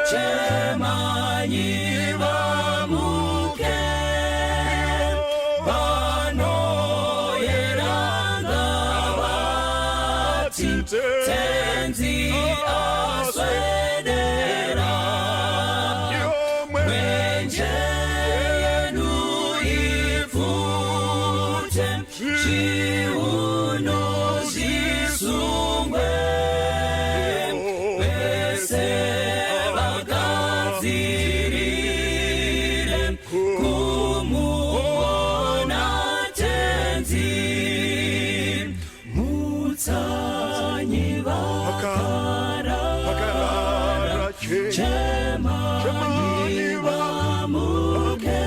chemanyi vamuke vanoyeranga vati tenzi aswedera mwenje yenu ifute chiuno zisungwe bese vagadzirire kumuona tenzi mutsanyi vakarara chemanyi vamuke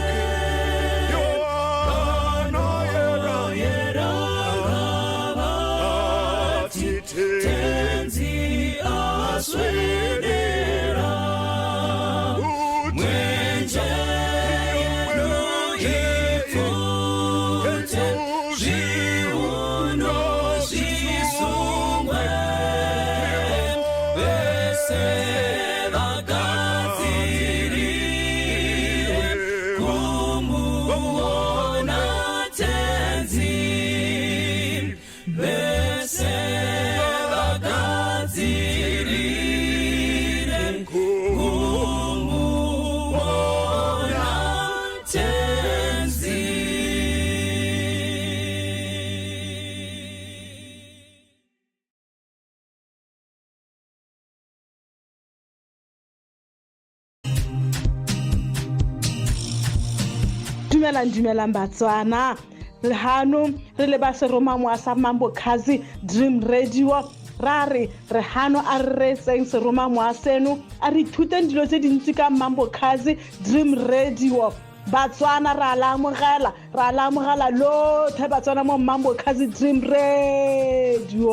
tenzi aswedera mwenje yenu ifute zviuno zvisungwe vese vagadzirire kumuona tenzi vese vagadzirire kumuona tenzi. Dumelang Batswana le hano re le ba seroma mo sa Mambokazi Dream Radio rare re hano a re seng seroma mo seno a re thuteng dilo tse dintsi ka Mambokazi Dream Radio. Batswana ra la amogela lo the Batswana mo Mambokazi Dream Radio.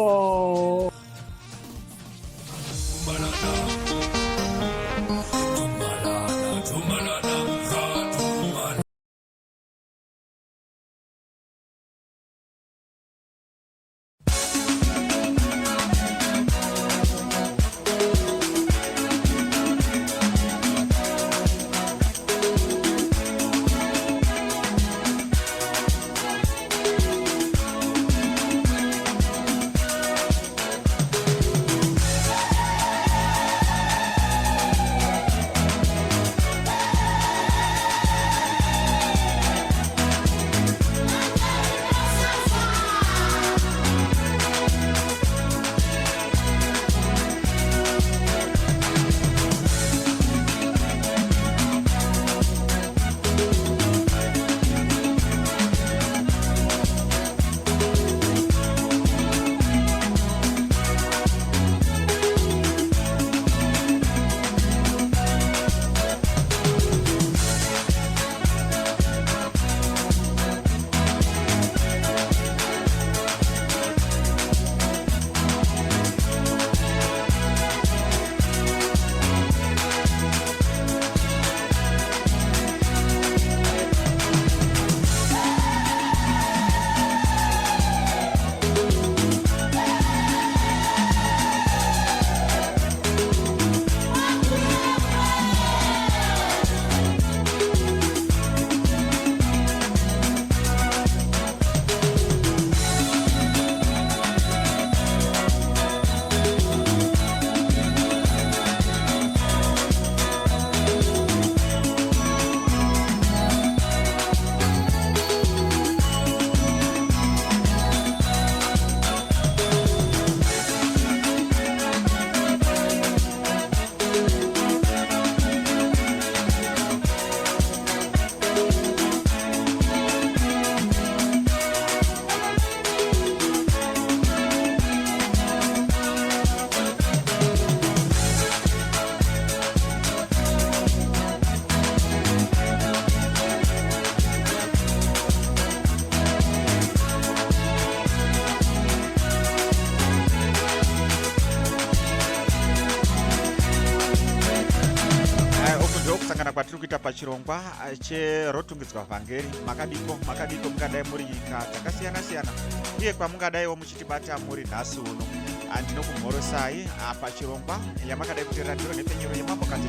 kusangana kwatiri kuita pachirongwa cherotungidzwa vhangeri makadiko mungadai muri nyika dzakasiyana-siyana uye kwamungadaiwo muchitibata muri nhasi uno. Ndinokumhorosai pachirongwa yamakadai kuteerera ndiro nepenyero yemambokazi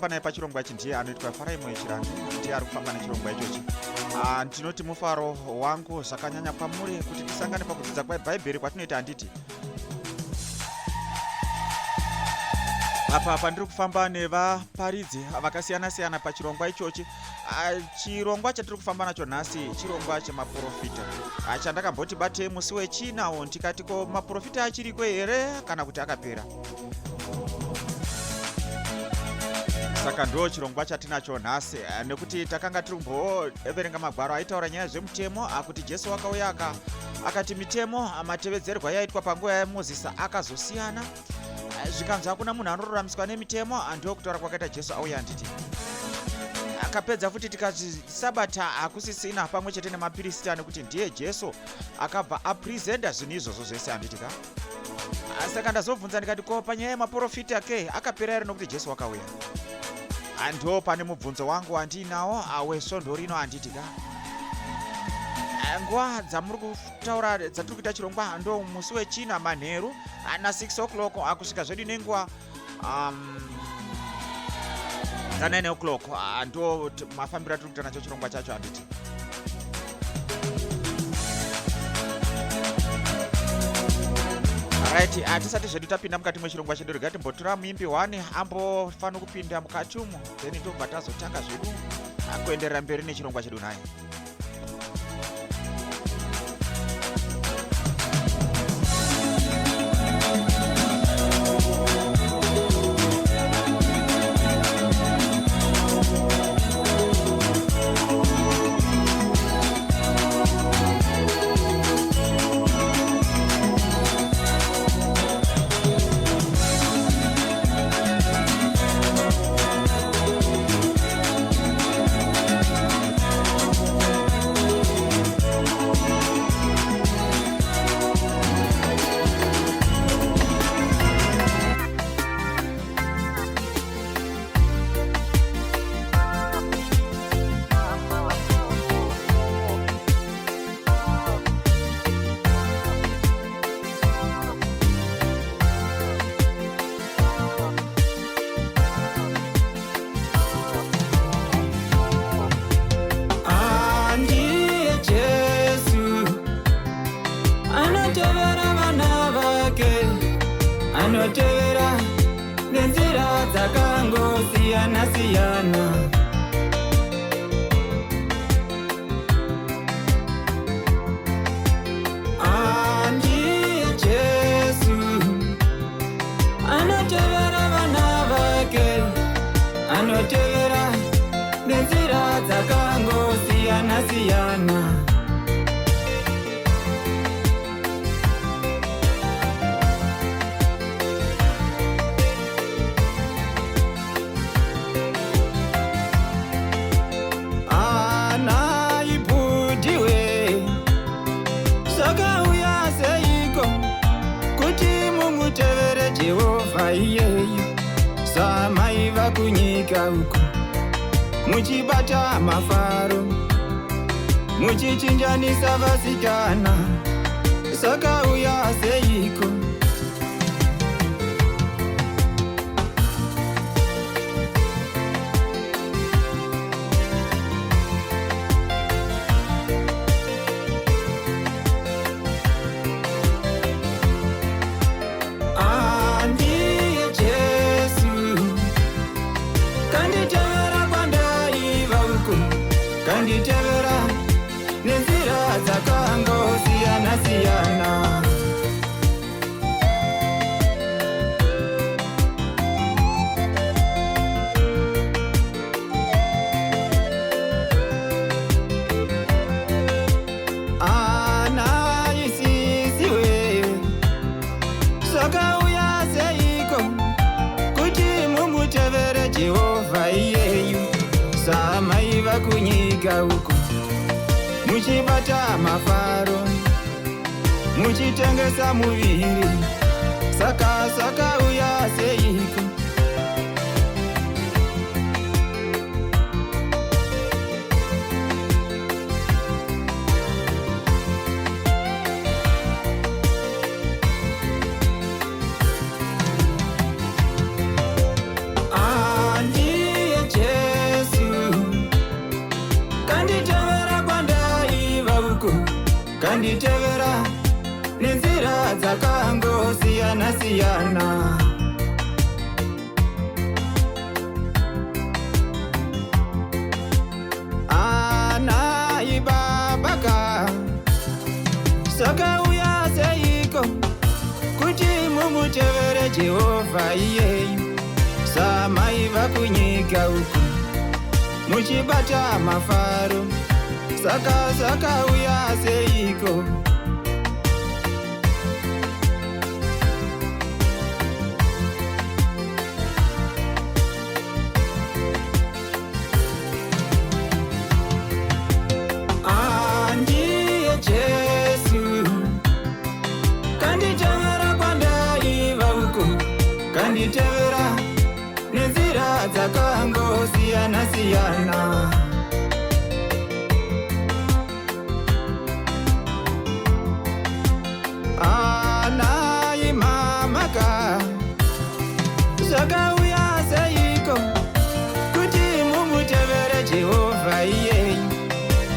kufamba naye pachirongwa ichi ndiye anoitwa Faraimo Chirangu, ndiye ari kufamba nechirongwa ichochi. Ndinoti mufaro wangu zvakanyanya kwamuri kuti tisangane pakudzidza kwaBhaibheri kwatinoita handiti. Apa ndiri kufamba nevaparidzi vakasiyana-siyana pachirongwa ichochi. Chirongwa chatiri kufamba nacho nhasi chirongwa chemaprofita. Chandakamboti batei musi wechinawo ndikati ko maprofita achiriko here kana kuti akapera. Saka ndo chirongwa chatinacho nhasi nekuti takanga tiri kumboverenga magwaro aitaura nyaya zvemutemo kuti Jesu wakauya akati mitemo matevedzerwa yaitwa panguva yaMozisi akazosiyana. Zvikanzi hakuna munhu anoruramiswa nemitemo, ndo kutaura kwakaita Jesu auya handiti. Akapedza futi tikati sabata hakusisina pamwe chete nemapirisita nekuti ndiye Jesu akabva apresenta zvinhu izvozvo zvese handitika. Saka ndazobvunza ndikati ko panyaya yemaprofita ke akapera here nokuti Jesu wakauya. Ndo pane mubvunzo wangu wandinawo wesvondo rino handitika. Nguva dzamuri kutaura dzatiri kuita chirongwa ndo musi wechina manheru na 6 o'clock akusvika zvedu nenguva 9 o'clock ndo mafambiro atiri kuita nacho chirongwa chacho handiti. Right, tisati zvedu tapinda mukati mwechirongwa chedu regai timbotora muimbi 1 ambofanira kupinda mukati umo then tobva tazotanga zvedu kuenderera mberi nechirongwa chedu naye. Anotevera nenzira dzakangosiyana-siyana. Ndiye Jesu anotevera vana vake, anotevera nenzira dzakangosiyana-siyana. Jehovha iyeyu samaiva kunyika uko muchibata mafaro muchichinjanisa vasikana sakauya seiko. Kanditevera nenzira dzakangosiyana-siyana. Ana isisiwe sakauya seiko kuti mumutevere Jehovha iyeyu samaiva kunyika uko muchibata mafaro muchitengesa muviri sakauya seiko. Ndiye kanditevera nenzira dzakangosiyana-siyana. Anai babaka sakauya seiko kuti mumutevere Jehovha iyeyu samai vakunyika uku muchibata mafaro saka sakauya seiko. Andiye Jesu kanditevera kwandaiva uko kanditevera nenzira dzakangosiyana-siyana. Anai mamaka zvakauya seiko kuti mumutevere Jehovha iyeyu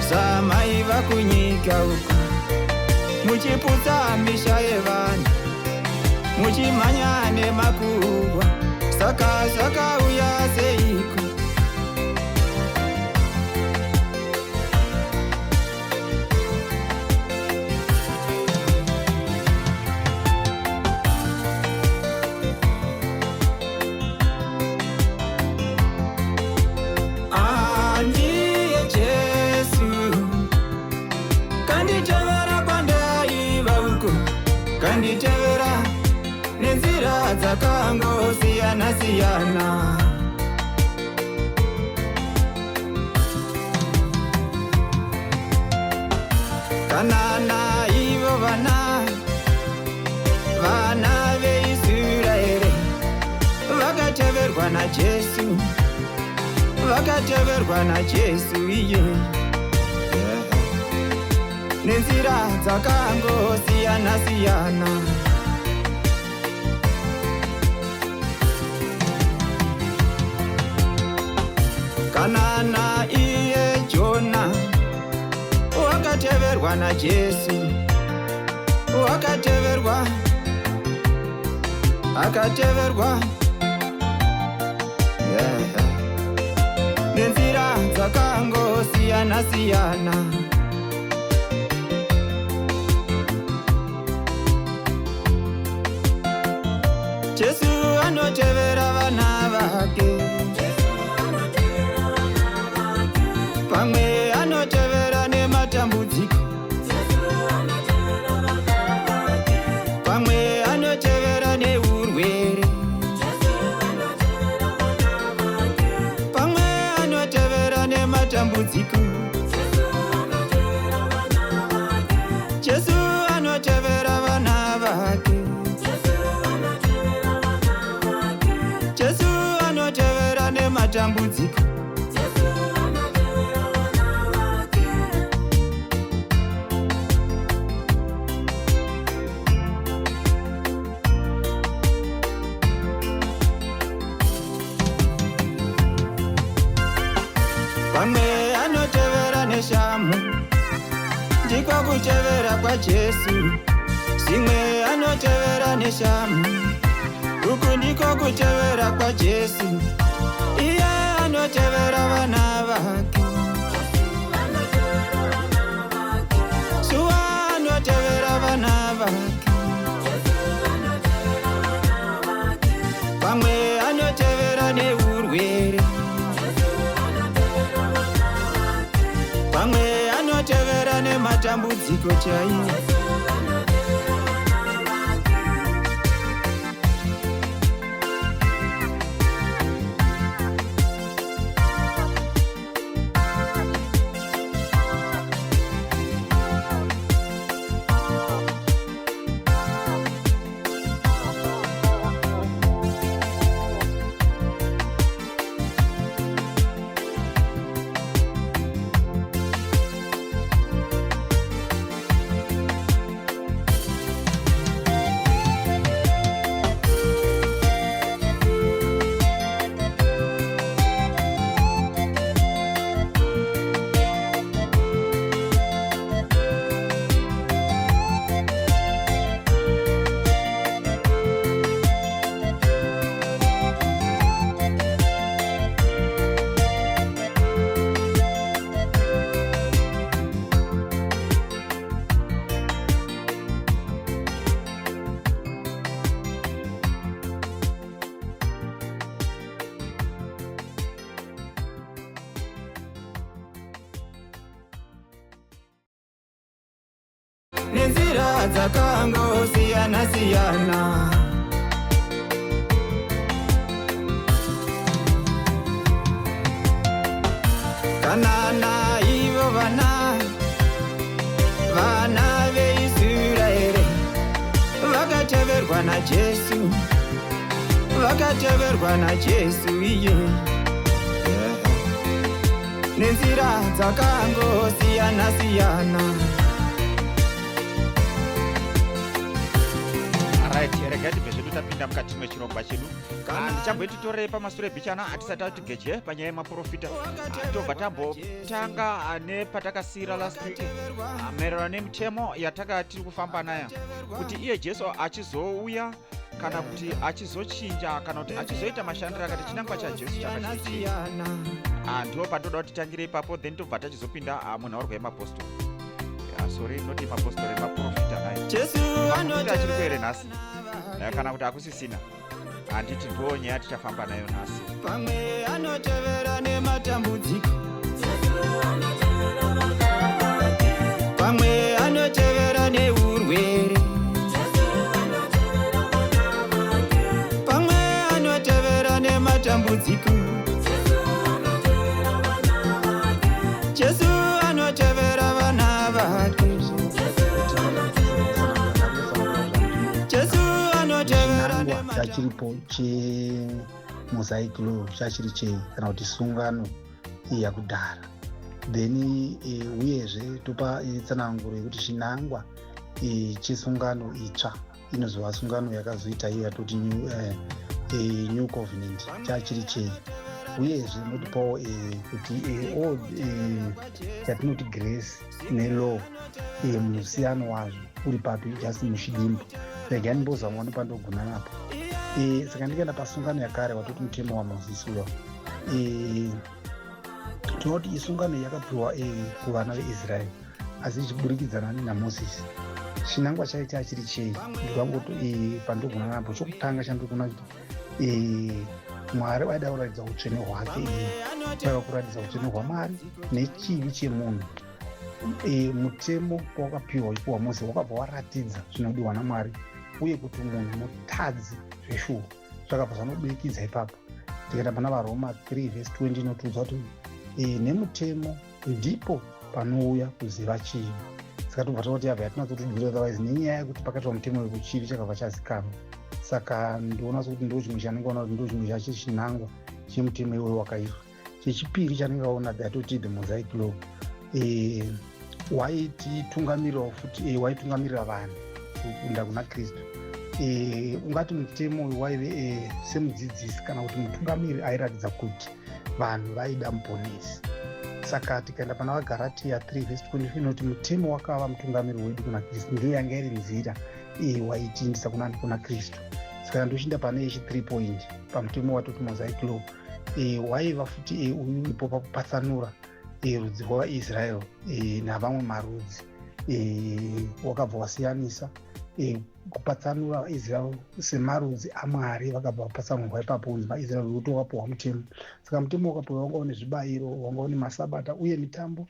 samai vakunyika uku muchiputsa misha yevanhu muchimhanya nemakuhwa saka zvakauya seiko. Andiye Jesu kanditevera kwandaiva uko kanditevera nenzira dzakangosiyana-siyana. Kana naivo vana veIsraeri vakateverwa naJesu vakateverwa naJesu iye nenzira dzakangosiyana-siyana. Kana naiye Jona wakateverwa naJesu akateverwa nenzira dzakangosiyana-siyana. Jesu anotevera vana vake pamwe anotevera nematambudziko pamwe anotevera neurwere pamwe anotevera nematambudziko. Jesu anotevera vana vake Jesu anotevera nematambudziko. Pamwe anotevera neshamu ndiko kutevera kwaJesu. Simwe anotevera neshamu uku ndiko kutevera kwaJesu. Iye anotevera vana vake Suwa anotevera vana vake pamwe anotevera neurwere pamwe anotevera nematambudziko chaiwo. nenzira dzakangosiyana-siyana. Kana naivo vana veIsraeri vakateverwa naJesu, vakateverwa naJesu iye nenzira dzakangosiyana-siyana. Right, regai tibve zvedu tapinda mukati mwechirongwa chedu. Ndichamboititorei pamasure bichana hatisati tatigeje panyaya yemaprofita. Tobva tambotanga nepatakasiyira last week maererano nemitemo yatakati kufamba nayo, kuti iye Jesu achizouya kana kuti achizochinja kana kuti achizoita mashandiro akati chinangwa chaJesu chakasiyana. Ndo pandoda kuti titangire ipapo, then tobva tachizopinda munhaurwa yemapostoli. Sorry, not mapostoli, maprofita nayo. Maprofita achiri kuere nhasi kana kuti akusisina, handiti ndo nyaya tichafamba nayo nhasi. Pamwe anotevera nematambudziko, pamwe anotevera neurwere, pamwe anotevera nematambudziko, Jesu anotevera vana vake, Jesu anotevera chachiripo cheMosaic Law chachiri kana kuti sungano yakudhara. Then uyezve topa tsananguro yekuti chinangwa chesungano itsva inozova sungano yakazoita iyo yatoti new covenant chachiri uyezve notipawo kuti yatinoti grace nelaw musiyano wazvo uri papi just muchidimbu. Regai ndimbozama nepandogona napo. Saka ndikaenda pasungano yakare watoti mutemo waMozisi uya, tinoti isungano yakapiwa kuvana veIsraeri asi ichiburikidza naMozisi. Chinangwa chaiti achiri chei, ndikangoto pandogona napo chokutanga chandogona kuti Mwari vaida kuratidza utsvene hwake, vaiva kuratidza utsvene hwaMwari nechivi chemunhu. Mutemo wakapiwa waMozisi wakabva waratidza zvinodiwa naMwari uye kuti munhu mutadzi zveshuwa, zvakabva zvanobudikidza ipapo. Tikaenda pana vaRoma 3:20 inotiudza kuti nemutemo ndipo panouya kuziva chivi. Saka tobva taona kuti yabva yatinazotibvira otherwise nenyaya yekuti pakati pamutemo wekuchivi chakabva chazikanwa. Saka ndinoona sokuti ndo chimwe chanengaona kuti ndo chimwe chachiri chinangwa chemutemo iwoyo wakaitwa. Chechipiri chanengaona yatoti the Mosaic Law waititungamirirawo futi waitungamirira vanhu kuenda kuna Kristu. Ungati mutemo uyu waive semudzidzisi kana kuti mutungamiri airatidza kuti vanhu vaida muponesi. Saka tikaenda pana vaGaratia 3:20 inoti mutemo wakava mutungamiri wedu kuna Kristu, ndiyo yanga iri nzira waitiindisa kuna Kristu. Saka ndochinda pane yechi3 point pamutemo watoti Mosaic Law waiva futi uripo pakupatsanura rudzi rwavaIsraeri navamwe marudzi. Wakabva wasiyanisa kupatsanura vaIsraeri semarudzi aMwari, vakabva vapatsanurwa ipapo kunzi vaIsraeri kuti wakapiwa mutemo. Saka mutemo wakapiwa wanga une zvibayiro, wanga une masabata uye mitambo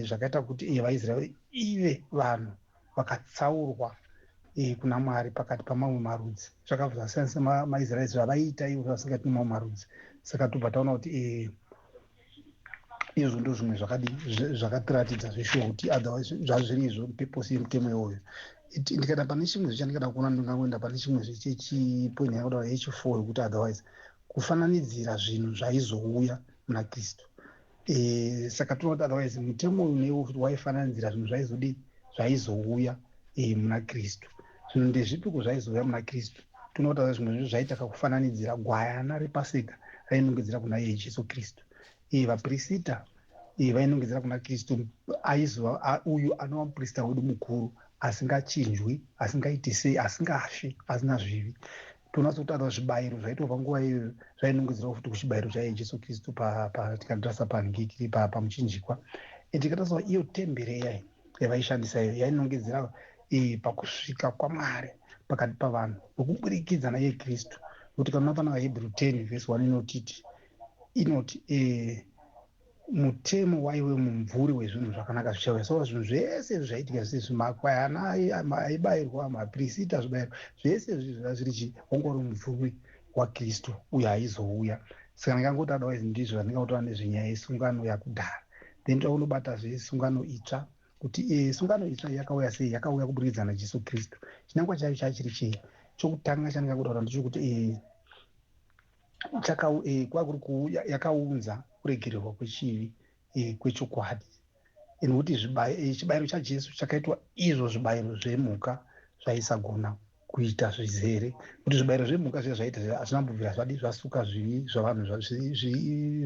zvakaita kuti vaIsraeri ive vanhu vakatsaurwa kuna Mwari pakati pamamwe marudzi. Zvakabva zvasiyanisa maIsraeri zvavaiita ivo zvasingati nemamwe marudzi. Saka tobva taona kuti izvo ndo zvimwe zvakatiratidza zveshuwa kuti otherwise zvazviri izvo peposi yemutemo iwoyo. Ndikaenda pane chimwe zvichandikada kuona ndingangoenda pane chimwe zvechipoint yakuda yechi4 yekuti otherwise kufananidzira zvinhu zvaizouya muna Kristu. Saka tinoona otherwise mutemo uyu newo waifananidzira zvinhu zvaizouya muna Kristu. Zvinhu ndezvipiko zvaizouya muna Kristu? Tinoona zvimwe zvinhu zvaita kakufananidzira gwayana repasika rainongedzera kuna iye Jesu Kristu. Vaprista vainongedzera kuna Kristu aizova uyu anova muprista wedu mukuru, asingachinjwi, asingaiti sei, asingafi, asina zvivi. Toona kuti zvibayiro zvaitwa panguva iyoyo zvainongedzera futi kuchibayiro chaiye Jesu Kristu tikatarisa panhingikiri pamuchinjikwa. Tikatarisa iyo temberi yai yavaishandisa iyo yainongedzera pakusvika kwaMwari pakati pavanhu nokuburikidza naiye Kristu. Kuti kana pana Hebrew 10:1 inoti mutemo waive mumvuri wezvinhu zvakanaka zvichauya. So zvinhu zvese zvaitika zvese makwayana aibayirwa, mapirisita zvibayirwa zvese zviva zviri chiongori mumvuri wakristu uyo aizouya. Saka ndingangoti otherwise ndizvo zvandingautaura nezvenyaya yesungano yakudhara. Then taunobata zvesungano itsva kuti sungano itsva yakauya sei, yakauya kuburikidza najesu kristu. Chinangwa chayo chachiri chii chokutanga chandingangutaura ndechokuti yakaunza kuregererwa kwechivi kwechokwadi. Nokuti chibayiro chajesu chakaitwa izvo zvibayiro zvemhuka zvaisagona kuita zvizere, kuti zvibayiro zvemhuka zvaita hazvinambobvira zvasuka zvivi zvavanhu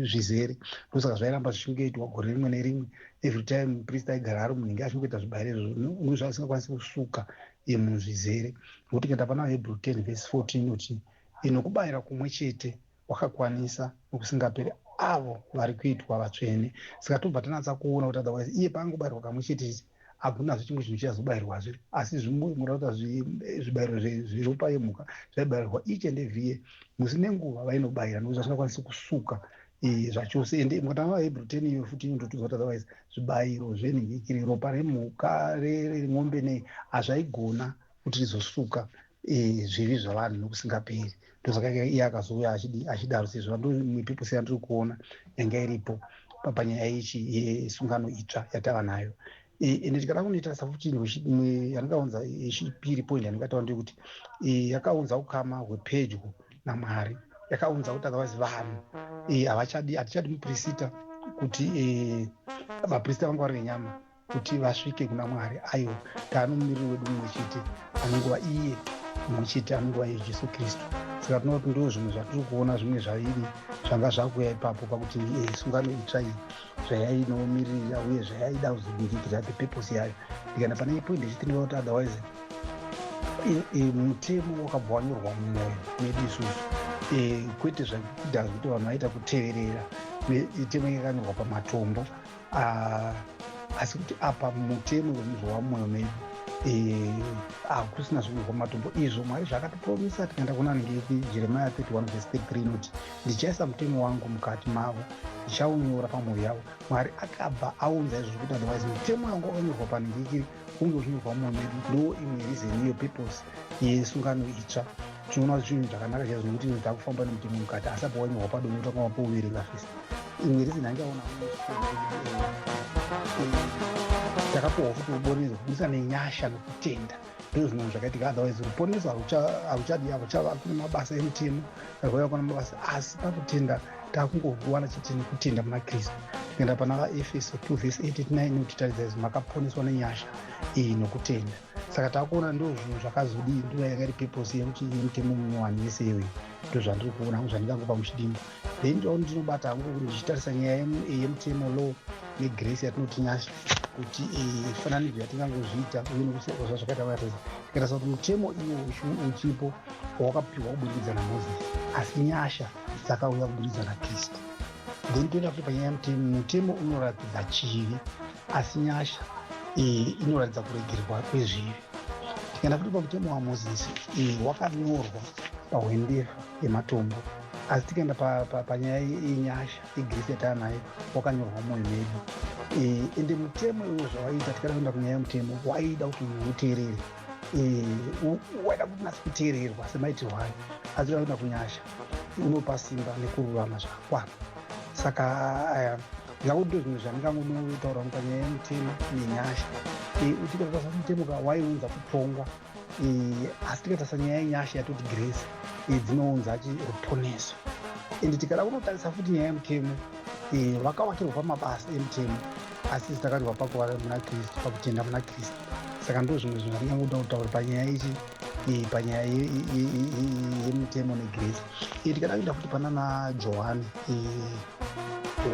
zvizere. Ndosaka zvairamba zvichingoitwa gore rimwe nerimwe. Every time muprista aigara ari munenge achingoita zvibayiro izvo zvasingakwanisi kusuka munhu zvizere. Nokuti kuenda pana Hebrew 10 verse 14 inoti nokubayira kumwe chete wakakwanisa nokusingaperi avo vari kuitwa vatsvene. Saka tobva tanatsa kuona kuti otherwise iye paangobayirwa kamwe chete hakunazve chimwe chinhu chichazobayirwazve, asi zvimurauta zvibayiro zveropa yemhuka zvaibayirwa each and every year musi nenguva vainobayira nokuti zvasingakwanisi kusuka zvachose. Ende mukatanga Hebrew 10 iyo futi inototudza kuti otherwise zvibayiro zvenhingikiri, ropa remhuka remombe nei hazvaigona kuti rizosuka zvivi zvavanhu nokusingaperi. Ndosaka iye akazouya achidaro sezvo mipiposi yandiri kuona yanga iripo panyaya yesungano itsva yatava nayo. Ende tikada kunoitarisa futi yandingaunza yechipiri point yandingataura ndeyekuti yakaunza ukama hwepedyo naMwari. Yakaunza kuti otherwise vanhu hatichadi muprista kuti vaprista vanga vari venyama kuti vasvike kuna Mwari. Aiwa, taano mumiriri wedu mumwe chete anongova iye mumwe chete anongova Jesu Kristu. Saka tinoti ndo zvimwe zvatiri kuona zvimwe zvaviri zvanga zvakuya ipapo pakuti sungano itsva iyi zvayainomiririra uye zvayaida kuzobirikira pepeposi yayo. Ndikaenda pane point yechitindika kuti otherwise mutemo wakabva wanyorwa mumwoyo medu isusu, kwete zvakudhara zvekuti vanhu vaita kuteverera. Mitemo yakanyorwa pamatombo, asi kuti apa mutemo wemuzvo wamwoyo medu hakusina zvinhu zvamatombo izvo Mwari zvakatipromisa. Tikaenda kuna Jeremiah 31 verse 33 inoti ndichaisa mutemo wangu mukati mavo, ndichaunyora pamwoyo yavo. Mwari akabva aunza izvo zvekuti otherwise mutemo wangu wanyorwa panhingikiri kunge uchinyorwa mumwoyo medu. Ndo imwe reason iyo purpose yesungano itsva. Tinoona zvinhu zvakanaka chaizvo nokuti takufamba nemutemo mukati, asi apa wanyorwa padombo utanga wapoverenga fesi. Imwe reason handiaona takapiwa futi ruponeso kubudisa nenyasha nokutenda. Ndizvo zvinhu zvakaitika. Otherwise ruponeso haruchava kune mabasa emutemo, harwaiva kuna mabasa, asi pakutenda takungowana chete nekutenda muna Kristu. Tikaenda pana vaEfeso 2 verse 8-9 inotitaridza izvo makaponeswa nenyasha nokutenda. Saka takuona ndo zvinhu zvakazodii, ndo yanga iri purpose yekuti mutemo munyowani yese iyoyi. Ndo zvandiri kuona zvandingangopa muchidimbu. Then ndinobata hangu kuti ndichitarisa nyaya yemutemo law negrace yatinoti nyasha kuti fananidzo yatingangozviita uye nokusekozva zvakaita vatesa. Tikatarisa kuti mutemo iwo uchipo wakapiwa kuburikidza naMozisi, asi nyasha dzakauya kuburikidza naKristu. Then toenda futi panyaya yemutemo, mutemo unoratidza chivi asi nyasha inoratidza kuregererwa kwezvivi. Tikaenda futi pamutemo waMozisi wakanyorwa pahwendefa yematombo, asi tikaenda panyaya yenyasha yegrace yatava nayo wakanyorwa mumwoyo medu. Ende mutemo iwo zvawaiita, tikada kuenda kunyaya yemutemo waida kuti munhu uteerere, waida kuti nasi kuteererwa semaitirwo ayo, asi tikaenda kunyasha unopa simba nekururama zvakakwana. Saka ngakuti ndo zvimwe zvandingangotaura panyaya yemutemo nenyasha. Tikatarisa mutemo waiunza kupongwa, asi tikatarisa nyaya yenyasha yatoti grace dzinounza ruponeso. Ende tikada kunotarisa futi nyaya yemutemo, vakavakirwa pamabasa emutemo, asi dzakarirwa pakuva muna Kristu, pakutenda muna Kristu. Saka ndo zvimwe zvinhu zvandingangoda kutaura panyaya yemutemo negrace. Tikada kuenda futi pana naJohani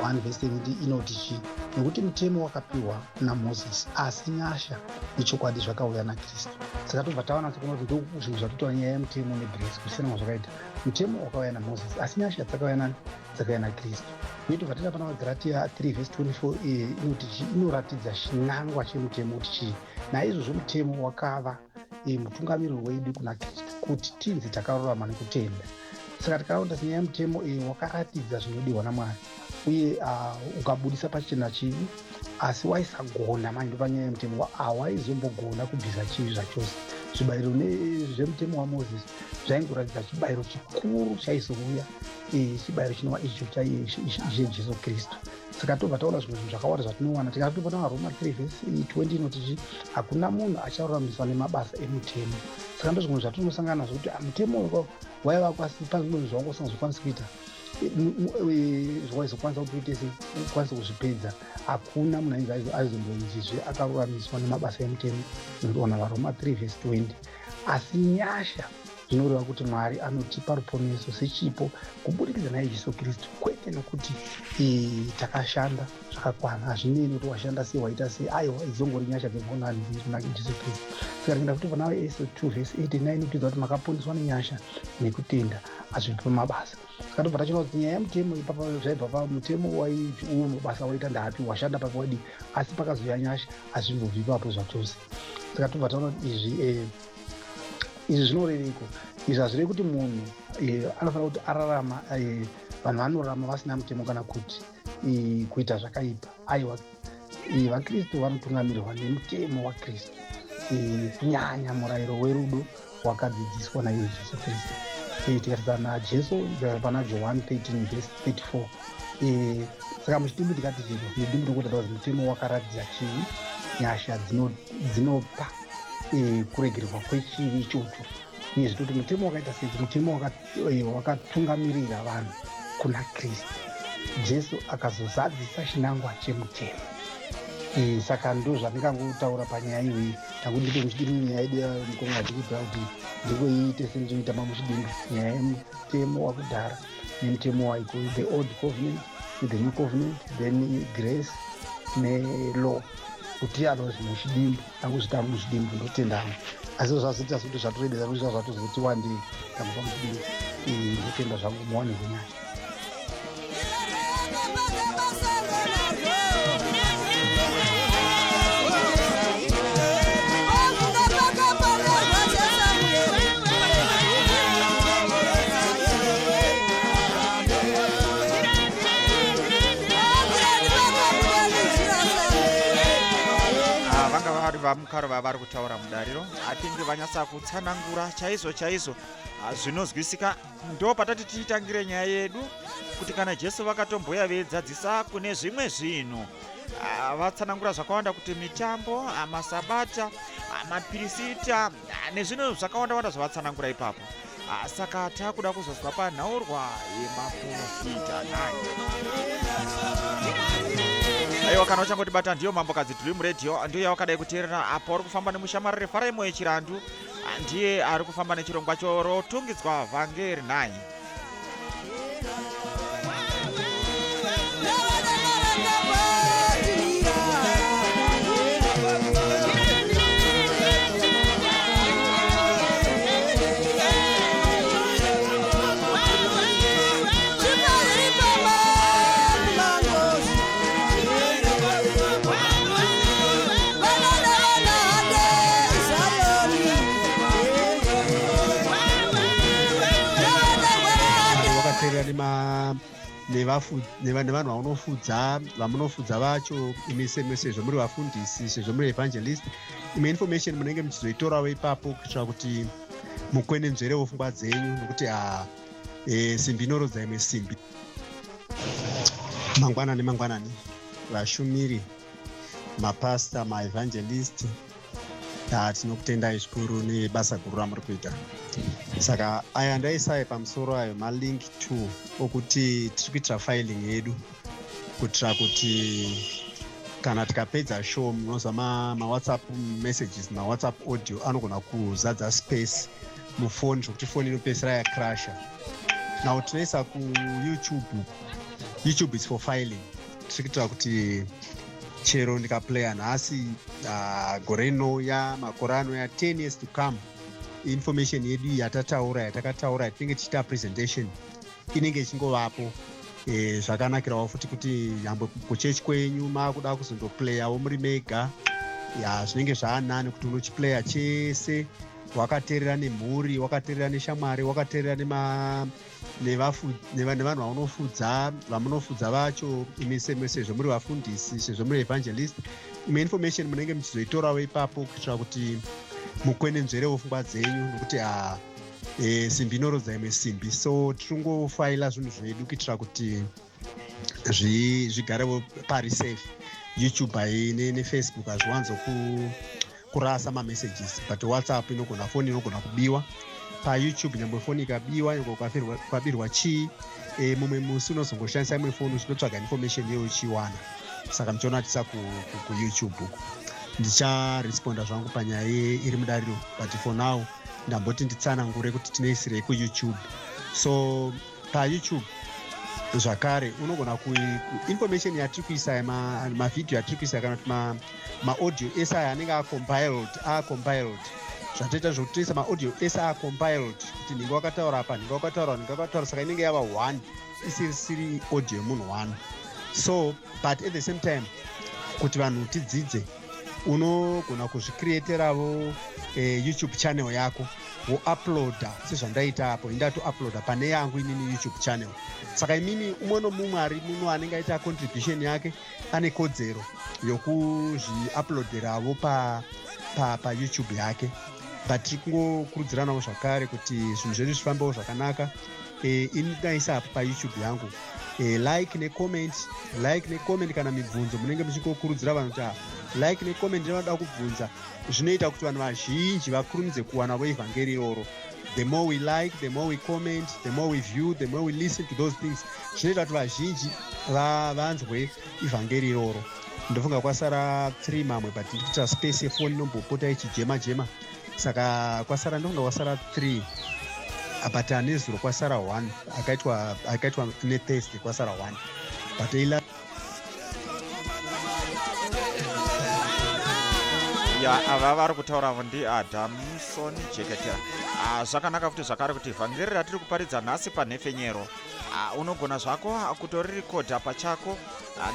1 verse 17 inoti chi, nekuti mutemo wakapiwa naMozisi asi nyasha nechokwadi zvakauya naKristu. Saka tobva taona kuona kuti ndo zvinhu zvatotaura nyaya yemutemo negrace kusiyana zvakaita. Mutemo wakauya naMozisi asi nyasha dzakauya naKristu. Uye tobva taenda pana vaGalatia 3 verse 24 inoti chi, inoratidza chinangwa chemutemo kuti chii. Naizvozvo mutemo wakava mutungamiriri wedu kuna Kristu kuti tinzi takarurama nekutenda. Saka tikaona nyaya yemutemo wakaratidza zvinodiwa naMwari. uye ukabudisa pachena chivi asi waisagona manje panyaya yemutemo hawaizombogona kubvisa chivi zvachose. Zvibayiro zvezvemutemo waMozisi zvaingoratidza chibayiro chikuru chaizouya, chibayiro chinova icho chejesu kristu. Saka tobva taona zvimwe zvinhu zvakawanda zvatinowana. Tikatobona vaRoma 3:20 inoti hakuna munhu acharuramiswa nemabasa emutemo. Saka ndozvimwe zvatinosangana nazvo kuti mutemo waiva pazvimwe zvawangosangozvikwanisa kuita zvawaizokwanisa kuti ukwanise kuzvipedza. Hakuna munhu aizombonzizve akaruramiswa nemabasa emutemo. Ndinoona vaRoma 3:20. Asi nyasha zvinoreva kuti Mwari anotipa ruponeso sechipo kubudikidza naye Jesu Kristu, kwete nokuti takashanda zvakakwana. Hazvinei kuti washanda sei, waita sei, aiwa idzongori nyasha dzemuonani kuna Jesu Kristu. Saka ndinda kuti nawe Efeso 2:8-9 inotidza kuti makaponeswa nenyasha nekutenda hazvipi mabasa. Saka tobva tachiona kuti nyaya yemutemo ipapa zvaibva pamutemo uwo mabasa waita ndapi, washanda papi wadii, asi pakazouya nyasha hazvimbobvi ipapo zvachose. Saka tobva taona kuti izvi zvinoreveko. Izvi hazvirevi kuti munhu anofanira kuti ararama, vanhu vanorarama vasina mutemo kana kuti kuita zvakaipa. Aiwa, vaKristu vanotungamirirwa nemutemo waKristu, kunyanya murayiro werudo wakadzidziswa naye Jesu Kristu. Tikatarisa naJesu pana John 13:34. Saka muchidimbu tikati zvino mudimbu tokutata kuti mutemo wakaratidza chivi, nyasha dzinopa kuregererwa kwechivi ichocho. Uyezve kuti mutemo wakaita sei, mutemo wakatungamirira vanhu kuna Kristu. Jesu akazozadzisa chinangwa chemutemo. Saka ndo zvandingangotaura panyaya iyoyi. Takuti ndipe muchidimbu nyaya yedu yamukongo achikudzira kuti ndikoiite sendinoitama muchidimbu nyaya yemutemo wakudhara nemutemo waiko, the old covenant, the new covenant, then grace nelaw. Kuti anozi muchidimbu anguzvita muchidimbu ndotendamo. Asi zvazoita kuti zvatorebesa kuti zvatozoti wandei tamuka muchidimbu ndotenda zvangu muwane kunyanya. vamukaro vavari kutaura mudariro atingi vanyasa kutsanangura chaizvo zvinozwisika. Ndo patati tiitangire nyaya yedu kuti kana Jesu vakatomboya veidzadzisa kune zvimwe zvinhu, vatsanangura zvakawanda kuti mitambo, masabata, mapirisita nezvinhu zvakawanda zvavatsanangura ipapo. Saka takuda kuzozwa panhaurwa yemaprofita nayo. Aiwa, kana uchangotibata ndiyo Mambokadzi Dream Radio, ndiyo yawakadai kuteerera apo uri kufamba nemushamariri Faraimo yechirandu, ndiye ari kufamba nechirongwa chorotungidzwa Vhangeri 9. nevanhu vamunofudza vacho, imi sezvo muri vafundisi, sezvo muri evangelist, ime information munenge muchizoitorawo ipapo kuitira kuti mukwenenzverewo pfungwa dzenyu, nokuti simbi inorodza imwe simbi. Mangwanani vashumiri, mapasta, maevangelist, tinokutendai zvikuru nebasa guru ramuri kuita. Saka aya ndaisai pamusoro ayo malink 2 okuti tiri kuitira filing yedu kuitira kuti kana tikapedza show munozva mawhatsapp messages mawhatsapp audio anogona kuzadza space mufoni zvokuti foni inopedzisira yakrasha. Now tinoisa kuYouTube is for filing. Tiri kuitira kuti chero ndikaplaya nhasi gore rino yamakore ano ya 10 years to come, information yedu yatakataura yatinenge tichiita presentation inenge ichingovapo. Zvakanakirawo futi kuti nyangwe kuchechi kwenyu makuda kuzondoplayawo muri mega, zvinenge zvaanani kuti unochiplaya chese wakateerera nemhuri, wakateerera neshamwari, wakateerera nevanhu vamunofudza vacho imi sezvo muri vafundisi, sezvo muri evangelist, imwe information munenge muchizoitorawo ipapo kuitira kuti mukwenenzverewo pfungwa dzenyu, nokuti simbi inorodza imwe simbi. So tiringofaila zvinhu zvedu kuitira kuti zvigarewo pari safe. YouTube nefacebook hazviwanzo kurasa mamessages, but WhatsApp inogona, foni inogona kubiwa. PaYouTube nyangwe foni ikabiwa, nyangwe ukabirwa chii, mumwe musi unozongoshandisa imwe foni uchinotsvaga information iyoyo uchiwana. Saka muchionatisa kuYouTube uku. Ndicharesponda zvangu panyaya iri mudariro, but for now ndamboti nditsanangure kuti tinoisirei kuYouTube. So paYouTube zvakare unogona information yatiri kuisa, mavhidhiyo yatiri kuisa kana kuti maaudio ese aya anenge acompiled. Zvatoita zvokutoisa maaudio ese acompiled kuti ninge wakataura apa, ninge wakataura, saka inenge yava 1 isiri audio yemunhu 1. So but at the same time kuti vanhu tidzidze, unogona kuzvicreateravo YouTube channel yako, wouploada sezvandaita apo. Indatouploada pane yangu inini YouTube channel. Saka imimi umwe nomumwe ari muno anenge aita contribution yake ane kodzero yokuzviuploaderavo paYouTube yake. But tiri kungokurudziranawo zvakare kuti zvinhu zvedu zvifambewo zvakanaka. Inaisa apo paYouTube yangu like necomment kana mibvunzo munenge muchingokurudzira vanhu kuti like necomment ndinoda kubvunza. Zvinoita kuti vanhu vazhinji vakurumidze kuwanawo evhangeri iroro. The more we like, the more we comment, the more we view, the more we listen to those things. Zvinoita kuti vazhinji vanzwe evhangeri iroro. Ndofunga kwasara 3 mamwe, but ndikuita space yefoni inombopota ichijema. Saka kwasara ndofunga kwasara 3. But anezuro kwasara 1. Akaitwa neThursday kwasara 1. But ava vari kutaura ndiAdamson Jeketera. Zvakanaka futi zvakare kuti vhangeri ratiri kuparidza nhasi panhefenyero unogona zvako kutorirekodha pachako,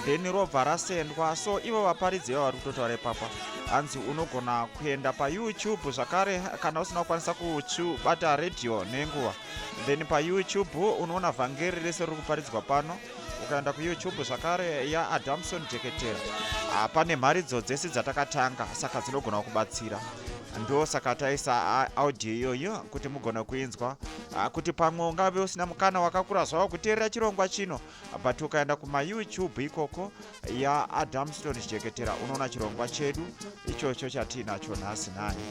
then robva rasendwa. So ivo vaparidzi vo vari kutotaura ipapa, hanzi unogona kuenda paYouTube zvakare kana usina kukwanisa kubata radio nenguva, then paYouTube unoona vhangeri rese riri kuparidzwa pano. Ukaenda kuYouTube zvakare yaAdamson Jeketera, pane mharidzo dzese dzatakatanga, saka dzinogona kubatsira. Ndo saka taisa audio iyoyo kuti mugona kuinzwa, kuti pamwe ungave usina mukana wakakura zvavo kuteerera chirongwa chino, but ukaenda kumaYouTube ikoko yaAdamson Jeketera unoona chirongwa chedu ichocho chatinacho nhasi nani.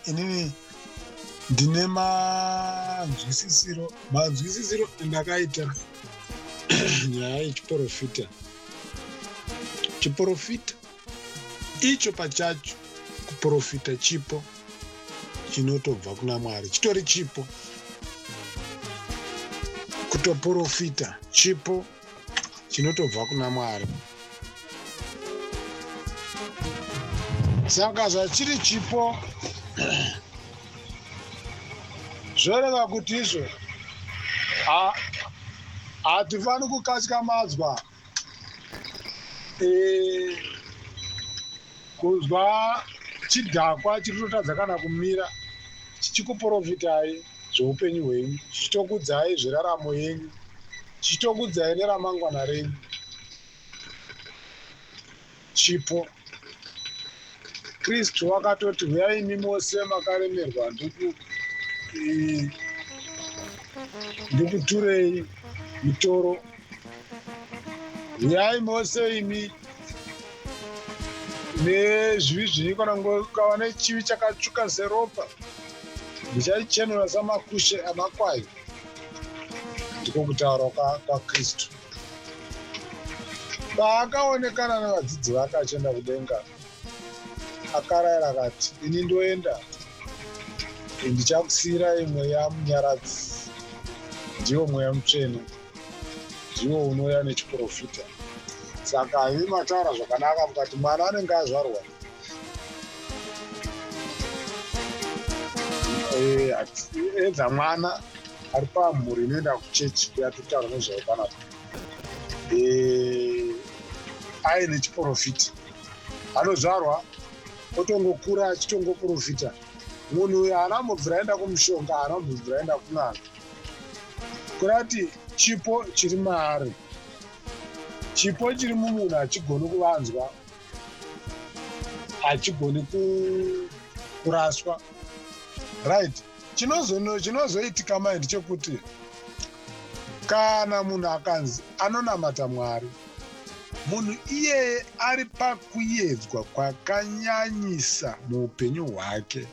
Inini ndine manzwisisiro ndakaita nyaya yechiprofita. Chiprofita icho pachacho, kuprofita chipo chinotobva kuna Mwari, chitori chipo. Kutoprofita chipo chinotobva kuna Mwari. Saka zvachiri chipo zvoreva kuti izvo hatifani kukatyamadzwa kuzwa chidhakwa chiri kutadza kana kumira chichikuprofitai zveupenyu hwenyu, chichitokudzai zveraramo yenyu, chichitokudzai neramangwana renyu. Chipo Kristu wakatoti huyai imi mose makaremerwa ndikuturei mitoro. Huyai mose imi nezvivi zviri kana ngokava nechivi chakatsvuka seropa, ndichachenura samakushe amakwai. Ndiko kutaura kwaKristu. Paakaonekana navadzidzi vake achienda kudenga, akarayira akati ini ndoenda ndichakusiyira mweya munyaradzi, ndiwo mweya mutsvene, ndiwo unouya nechiprofita. Saka imi mataura zvakanaka mukati mwana anenge azvarwa edza mwana ari pamhuri inoenda kuchechi kuyatotaura nezvavo panapa aine chiprofita, anozvarwa otongokura achitongoprofita. Munhu uyu haana mbobvira aenda kumushonga, haana mbobvira aenda kun'anga, kurati chipo chiri maari, chipo chiri mumunhu hachigoni kuvanzwa, hachigoni kuraswa, right? Chinozoitika mai ndechekuti kana munhu akanzi anonamata Mwari, munhu iyeye ari pakuyedzwa kwakanyanyisa muupenyu hwake,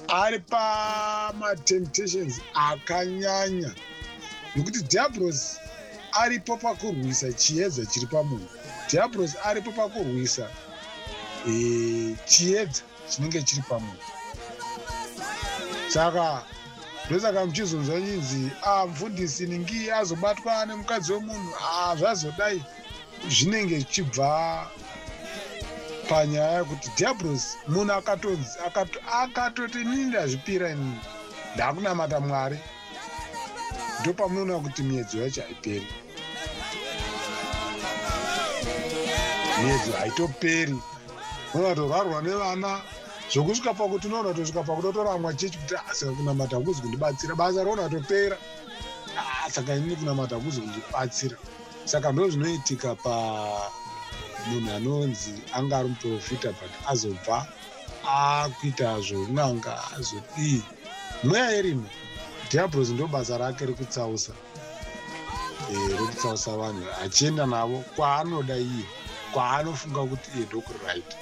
ari pamatemptations akanyanya, nokuti diablos aripo pakurwisa chiedza chiri pamunhu, diablos aripo pakurwisa chiedza chinenge chiri pamunhu. Saka ndosaka muchizonzwa nyinzi mufundisi ningi azobatwa nemukadzi wemunhu, zvazodai, zvinenge zvichibva panyaya yekuti diablos munhu akatoti inini ndazvipira, inini ndakunamata Mwari, ndopamunoona kuti miedzo yacho haiperi, miedzo haitoperi. Unotorwarwa nevana zvokusvika pakuti unoona kutosvika pakutotoramwa chechi kuti saka kunamata hakuzi kundibatsira, basa roona topera, saka inini kunamata hakuzi kundibatsira. Saka ndo zvinoitika pamunhu anonzi anga ari muprofita but azobva akuita zvoun'anga, azodii mweya irimo. Diablos ndo basa rake rekutsausa vanhu, achienda navo kwaanoda iye, kwaanofunga kuti iye ndokuri right.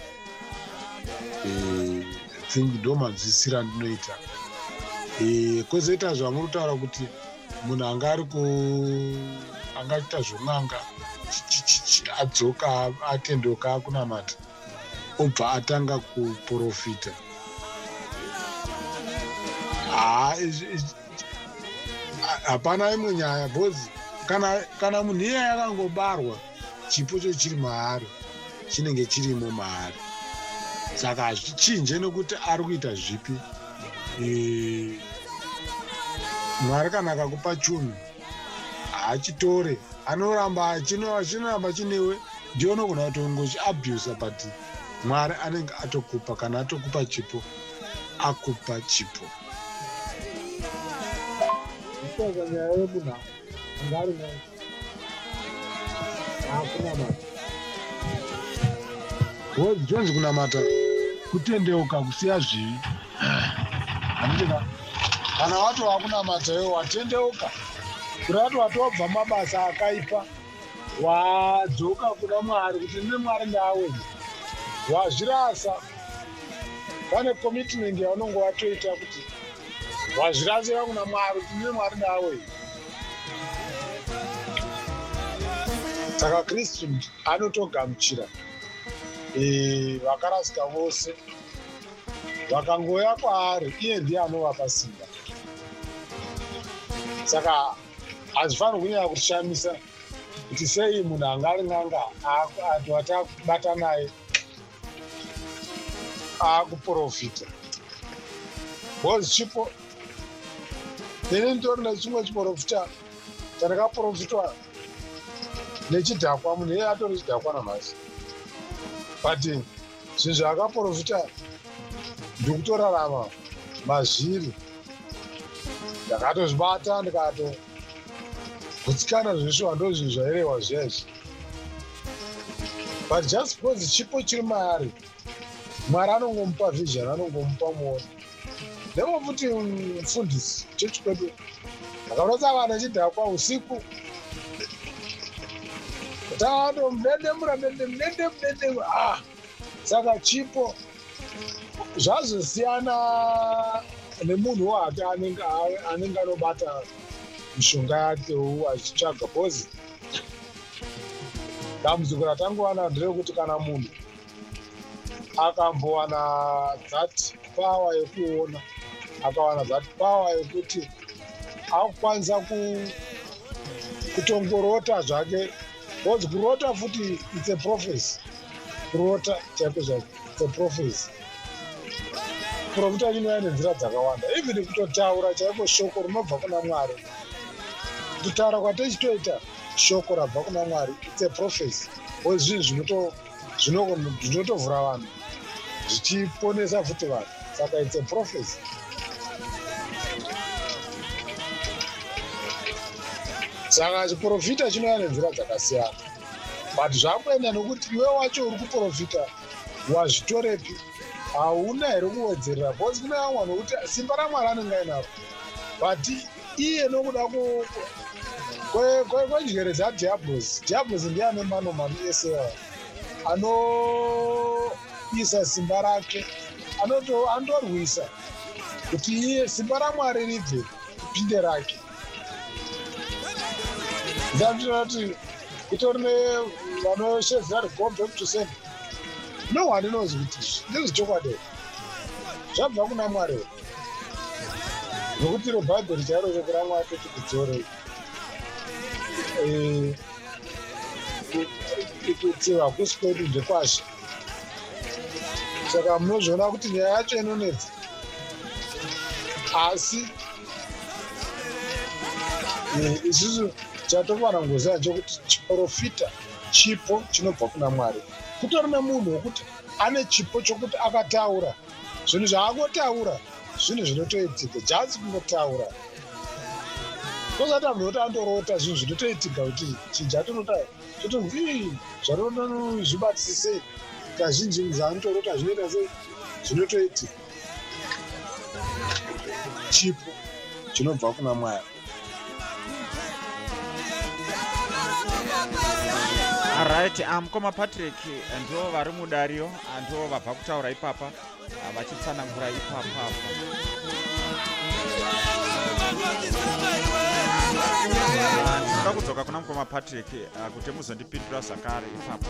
Thingi ndo manzwisira ndinoita. Kwozoita zvamuri kutaura kuti munhu anga angaita zvoun'anga adzoka atendoka akunamata obva atanga kuprofita. Hapana imwe nyaya, bhozi kana munhu iyeye akangobarwa chipo cho chiri maari, chinenge chirimo maari. Saka hazvichinje nekuti ari kuita zvipi. Mwari kana akakupa chunhu haachitore, anoramba chinoramba chinewe, ndiyo unogona kutongochiabhusa, but Mwari anenge atokupa. Kana atokupa chipo, akupa chipo. Nyaya yemunhu anga ari kunamata, jonzi kunamata kutendeuka, kusiya zvivi. Kana watova kunamata iwe watendeuka, kurati watobva mabasa akaipa, wadzoka kuna Mwari kuti ndine Mwari ndaawedza, wazvirasa. Pane commitment yaunonge watoita kuti wazvirasira kuna Mwari kuti ndine Mwari ndaawedza. Saka Kristu anotogamuchira vakarasika vose, vakangoya kwaari, iye ndiye anovapa simba. Saka hazvifaniri kunyanya kutishamisa kuti sei munhu anga ari n'anga antu atakubata naye akuprofita. Bhozi chipo, ini nditori nechimwe chiprofita chandakaprofitwa nechidhakwa, munhu iye atori chidhakwa namasi, but zvinhu zvaakaprofita ndikutorarama mazviri, ndakatozvibata ndikatogutsikana zveshuwa, ndo zvinhu zvairehwa zvezvi. But just because chipo chiri maari, Mwari anongomupa vision, anongomupa muono. Nevo futi mufundisi chechi kwedu akaronza vana chidhakwa usiku, taando mudedemura mudedemu. Saka chipo zvazosiyana nemunhu wake anenge anobata mishonga yake achitsvaga. Bhozi dambudziko ratangowana nderekuti kana munhu akambowana that power yekuona, akawana that power yekuti akukwanisa kutongorota zvake, because kurota futi it's a prophecy. Kurota chaiko zvake it's a prophecy. Profita inouya nenzira dzakawanda, even kutotaura chaiko shoko rinobva kuna Mwari. Kutaura kwatichitoita shoko rabva kuna Mwari, it's a prophecy. Zvinhu zvinotovhura vanhu, zvichiponesa futi vanhu, saka it's a prophecy. Saka chiprofita chinouya nenzira dzakasiyana, but zvakuenda nokuti iwe wacho uri kuprofita wazvitorepi, hauna here kuwedzerera, because kune vamwe nokuti simba raMwari anenge ainaro, but iye nokuda kwenjere dzadiablos. Diablos ndiye ane manomani ese anoisa simba rake, anotorwisa kuti iye simba raMwari ribve kupinde rake. Ndatoona kuti kutori nevanoshedzera kuti go back to sender. No one knows kuti ndizvo chokwadi zvabva kuna Mwari, nokuti iro bhaibheri chairo chokura Mwari kuti kudzore kuti hakusi kwedu ndekwazvo. Saka munozviona kuti nyaya yacho inonetsa, asi isusu chatofana ngoziva chokuti chiprofita chipo chinobva kuna Mwari. Kutori nemunhu wokuti ane chipo chokuti akataura zvinhu zvaakotaura zvinhu zvinotoitika, just kungotaura. Kozata munhu woti andorota zvinhu zvinotoitika, kuti chinja tonotai chotonzi zvatonozvibatsisei, kazhinji zvaanotorota zvinoita sei, zvinotoitika. Chipo chinobva kuna Mwari. Alright, mukoma Patrick ndo vari mudario, ndo vabva kutaura ipapa, vachitsanangura ipapa. Ndoda kudzoka kuna mukoma Patrick kuti muzondipindura zvakare ipapa.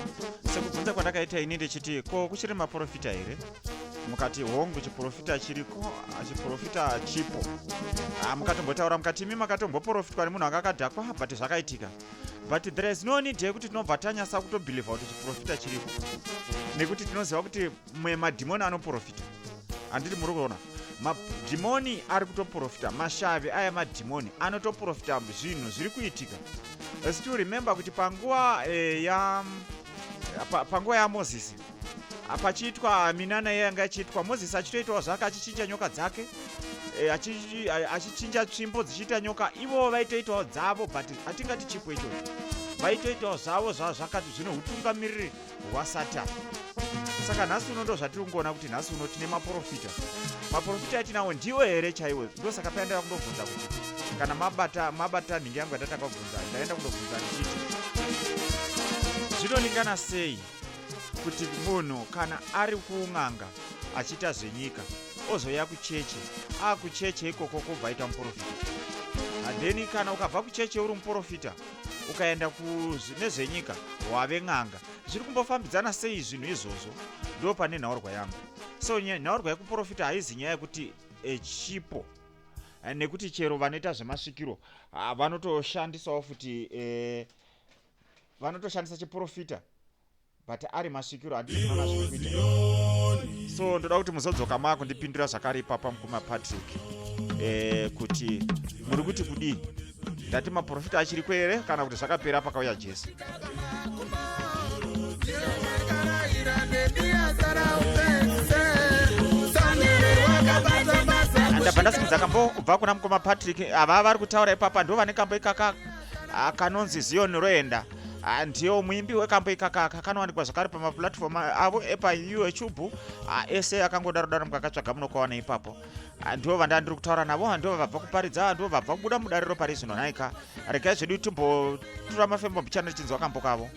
Sekubvunza kwandakaita ini ndechiti ko kuchiri maprofita here? Mukati hongu chiprofita chiriko, chiprofita chipo. Mukatombotaura mukati imi makatomboprofitwa nemunhu akadhakwa, but zvakaitika. But there is no need yekuti tinobva tanyasa kutobhilivha kuti chiprofita chiriko, nekuti tinoziva kuti madhimoni anoprofita. Handiti muri kuona madhimoni ari kutoprofita, mashavi aya madhimoni anotoprofita zvinhu zviri kuitika. Still remember kuti panguva yaMozisi pachiitwa minana yanga ichiitwa, Mozisi achitoitawo zvake, achichinja nyoka dzake, achichinja tsvimbo dzichiita nyoka, ivo vaitoitawo dzavo, but hatingati chipo icho, vaitoitawo zvavo zvakati zvino utungamiriri hwaSatani. Saka nhasi uno ndo zvatiri kungoona kuti nhasi uno tine maprofita. Maprofita atinawo ndiwo here chaiwo. Ndosaka paenda kundobvunza kuti kana mabata nhingi yangu yatataka kubvunza, ndaenda kundobvunza ndichiti zvinoningana sei kuti munhu kana ari kuung'anga achiita zvenyika ozoya kucheche, kucheche ikoko kobva aita muprofita. Then kana ukabva kucheche uri muprofita ukaenda nezvenyika wave ng'anga, zviri kumbofambidzana sei zvinhu izvozvo? Ndo pane nhaurwa yangu. So nhaurwa yekuprofita haizi nyaya yekuti chipo, nekuti chero vanoita zvemasvikiro vanotoshandisawo futi, vanotoshandisa chiprofita but ari masvikiro handizvona zviri kuita. So ndoda kuti muzodzoka makundipindura zvakare ipapa mukoma Patrick, kuti muri kuti kudii, ndati maprofita achiriko here kana kuti zvakapera pakauya Jesu? Ndabva ndasimudza kambo kubva kuna mukoma Patrick. Ava vari kutaura ipapa ndo vane kambo ikaka kanonzi Zion Roenda, ndiyo muimbi wekambo ikaka kanowanikwa zvakare pamaplatform avo epaYouTube ese akangodaro mukakatsvaga munokawana ipapo. Ndo vandandiri kutaura navo, ndo vabva kuparidza, ndo vabva kubuda mudariro pari zvino. Nhaika regai zvedu timbotura mafembo mbichana tichinzwa kambo kavo.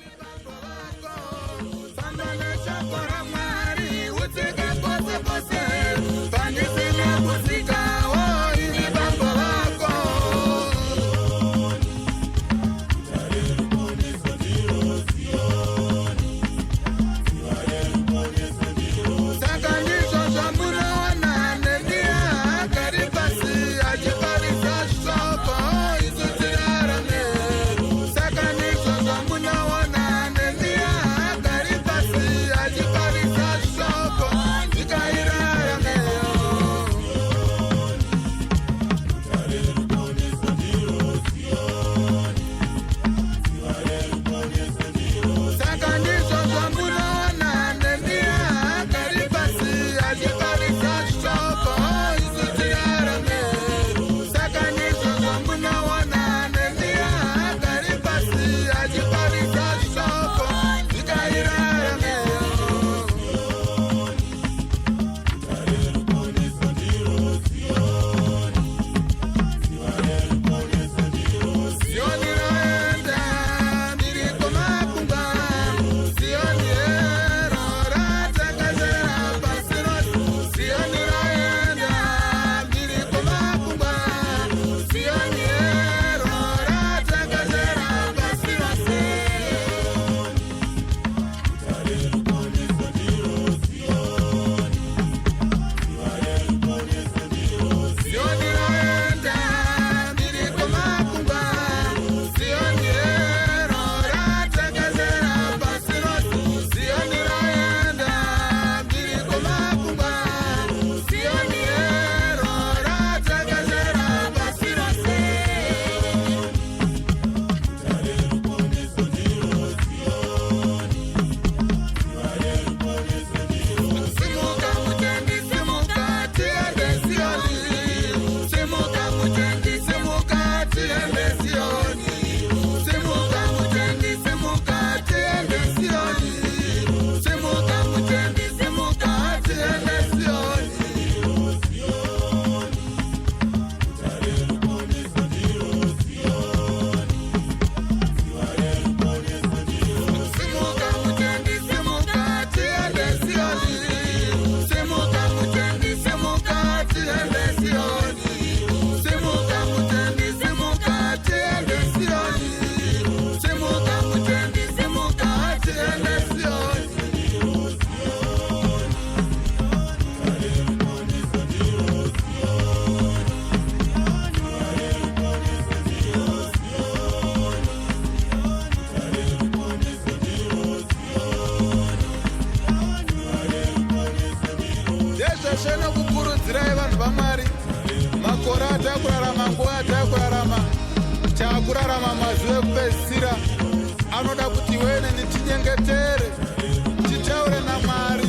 tiende Sioni. Simuka mutendi, simuka tiende Sioni. Simuka mutendi, simuka tiende Sioni. Simuka mutendi, simuka tiende Sioni. Simuka mutendi, simuka tiende Sioni. Simuka mutendi, simuka tiende Sioni. Simuka mutendi, simuka tiende Sioni. Ndezvashana kukurudzirai vanhu vaMwari, makore atakurarama, nguva atakurarama, taakurarama mazuva ekupedzisira. Anoda kuti iwe neni tinyengetere, titaure naMwari,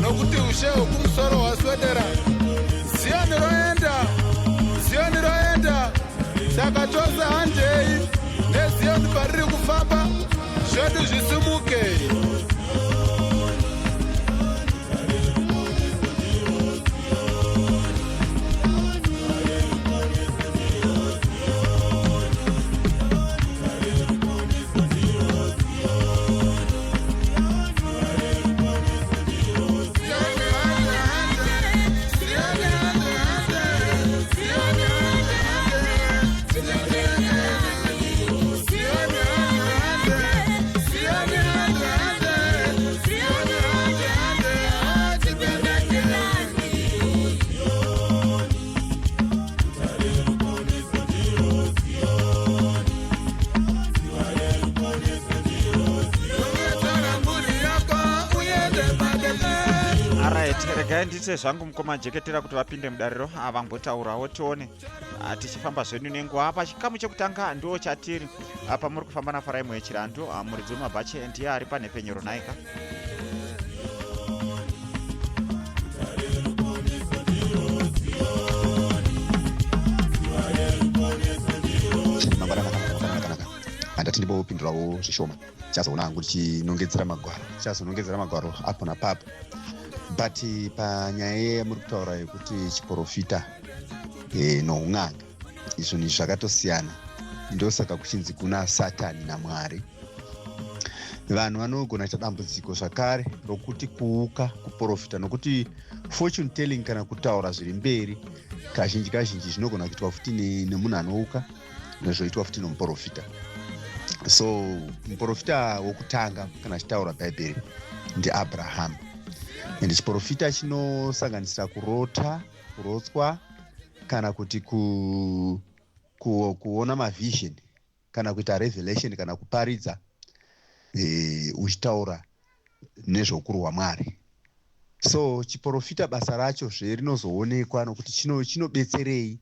nokuti ushe hwekumusoro hwaswedera. Zioni roenda, Zioni roenda. Saka tose handei neZioni pariri kufamba, zvedu zvisimuke. regai ndise zvangu mukoma jeketera kuti vapinde mudariro avambotaurawo tione tichifamba zvenyu nenguva. Apa chikamu chekutanga ndo chatiri apa muri kufamba naFaraimo yechirandu muridzi wemabhachi ndiye ari panhepenyero naika. handati ndimbopindurawo zvishoma. Chazoona hangu tichinongedzera magwaro apo napapo. But panyaya yemuri kutaura yekuti chiprofita noun'anga, izvo ni zvakatosiyana. Ndosaka kuchinzi kuna Satani naMwari. Vanhu vanogona kuita dambudziko zvakare rokuti kuuka kuprofita, nokuti fortune telling kana kutaura zviri mberi kazhinji zvinogona kuitwa futi nemunhu anouka, nezvoitwa futi nomuprofita. So muprofita wokutanga kana chitaura bhaibheri ndiAbraham. Ende chiprofita chinosanganisira kurotswa kana kuti kuona mavision kana kuita revelation kana kuparidza uchitaura nezvokuru hwaMwari. So chiprofita basa racho rinozoonekwa nokuti chinobetserei.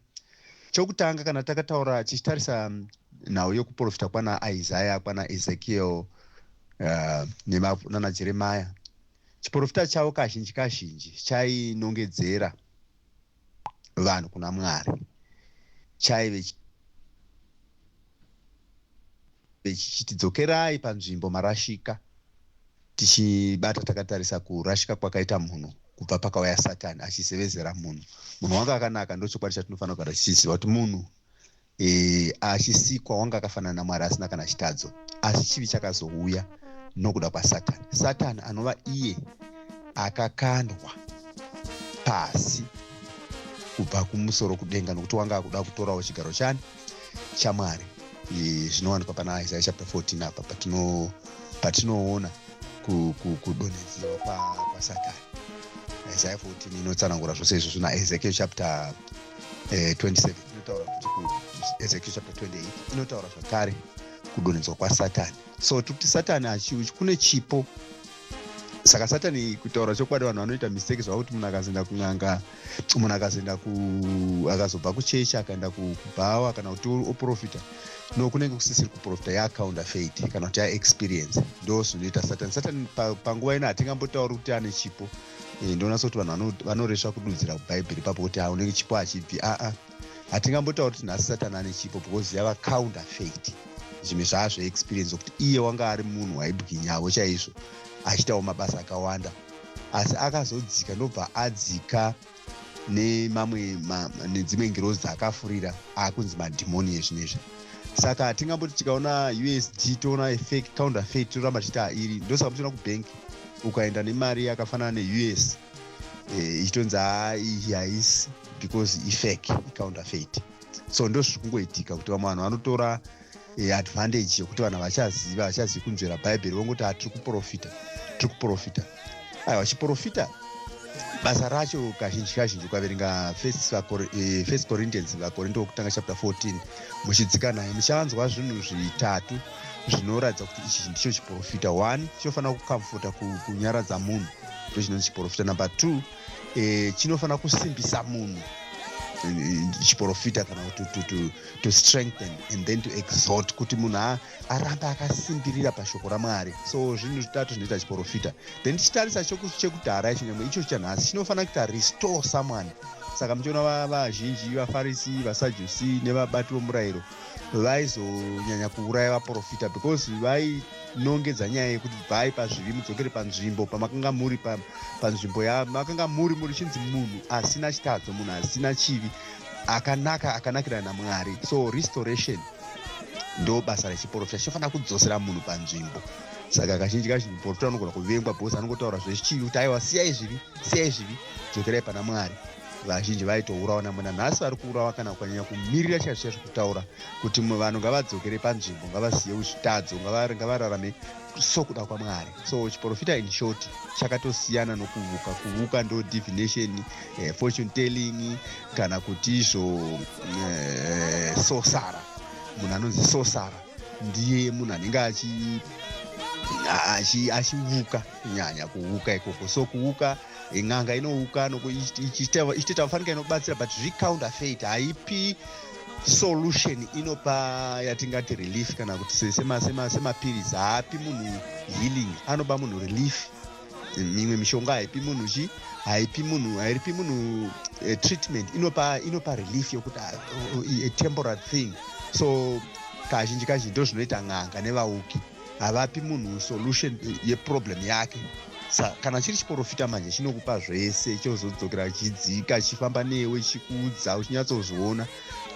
Chokutanga kana takataura tichitarisa nhau yokuprofita kwana Isaiah, kwana Ezekiel nana Jeremiah, chiprofita chavo kazhinji chainongedzera vanhu kuna Mwari. Chaive chichitidzokerai panzvimbo marashika, tichibata takatarisa kurashika kwakaita munhu kubva pakauya Satani achisevezera munhu. Munhu wanga akanaka ndochokwadi chatinofanira kugara tichiziva kuti munhu achisikwa wanga akafanana naMwari asina kana chitadzo, asi chivi chakazouya nokuda kwaSatani. Satani anova iye akakandwa pasi kubva kumusoro kudenga, nokuti wanga akuda kutorawo chigaro chaMwari. Zvinowanikwa pana Isaiah chapter 14 apa patinoona kudonhedzerwa kwaSatani. Isaiah 14 inotsanangura zvose izvo zvina Ezekiel chapter 27 inotaura kuti Ezekiel chapter 28 inotaura zvakare kudonhedzerwa kwaSatani. So kuti Satani achiuchi kune chipo. Saka Satani kutaura chokwadi vanhu vanoita mistake zvakuti munhu akazoenda kun'anga, munhu akazobva kuchechi akaenda kubhawa kana kuti oprofita, no kunenge kusisiri kuprofita yaakaunda faith kana kuti yaexperience. Ndo zvinoita Satani panguva ino hatingambotauri kuti ane chipo. Ndoona kuti vanhu vanoresva kududzira kubhaibheri papo kuti unenge chipo hachibvi. hatingambotaura kuti nhasi Satani ane chipo because yava counterfeit. Zvimwe zvaazvoexperience kuti iye wanga ari munhu waibwinyavo chaizvo achitawo mabasa akawanda, asi akazodzika ndobva adzika nedzimwe ngirozi dzakafurira akunzi madhimoni ezvinezvi. Saka hatingamboti tikaona USD toona fake counterfeit toramba tichiti hairi. Ndosaka mutoona kubhenki ukaenda nemari yakafanana neUS ichitonzi iyi haisi because ifake counterfeit. So ndozviri kungoitika kuti vamwe vanhu vanotora advantage yekuti vanhu vachaziva kunzvera bhaibheri vongoti tiri kuprofita. Aiwa, vachiprofita basa racho kazhinji ukaverenga First Corinthians vakorinto wokutanga chapter 14 muchidzika naye muchavanzwa zvinhu zvitatu zvinoratidza kuti ichi ndicho chiprofita. 1, chinofanira kukamfota kunyaradza munhu, ndo chinonzi chiprofita. Number 2, chinofanira kusimbisa munhu, chiprofita, kana to strengthen and then to exhort, kuti munhu arambe akasimbirira pashoko raMwari. So zvinhu zvitatu zvinoita chiprofita. Then tichitarisa chekudhara chinyamwe icho chanhasi chinofanira kuita restore someone. Saka muchiona vazhinji vaFarisi, vaSadhusi nevabati vomurayiro vaizonyanya kuuraya vaprofita because vainongedza nyaya yekuti bvai pazvivi mudzokere panzvimbo pamakanga muri panzvimbo yamakanga muri chinzi munhu asina chitadzo, munhu asina chivi, akanakira naMwari. So restoration ndo basa rechiprofita, chinofanira kudzosera munhu panzvimbo. Saka kazhinji muprofita anogona kuvengwa bhosi anongotaura zvechivi kuti aiwa siyai zvivi dzokerai pana Mwari. Vazhinji vaitourawa namuna. Nhasi vari kuurawa kana ukanyanya kumirira chaizvo kutaura kuti vanhu ngavadzokere panzvimbo, ngavazive zvitadzo, ngavararame sokuda kwaMwari. So chiprofita in short chakatosiyana nokuvuka. Kuvuka ndo divination, fortune telling, kana kuti izvo sosara. Munhu anonzi sosara ndiye munhu anenge achivuka, kunyanya kuvuka ikoko. So kuvuka ng'anga inouka ichitoita mafanika inobatsira, but zvicounterfeit haipi solution, inopa yatingati relief, kana kuti semapirizi haapi munhu healing, anopa munhu relief. Mimwe mishonga haipi munhu treatment, inopa relief yokuti a temporary thing. So kazhinji ndo zvinoita ng'anga nevauki, havapi munhu solution yeproblem yake. Kana chiri chiprofita manje chinokupa zvese, chozodzokera chidzika, chifamba newe, chikuudza, uchinyatsozviona,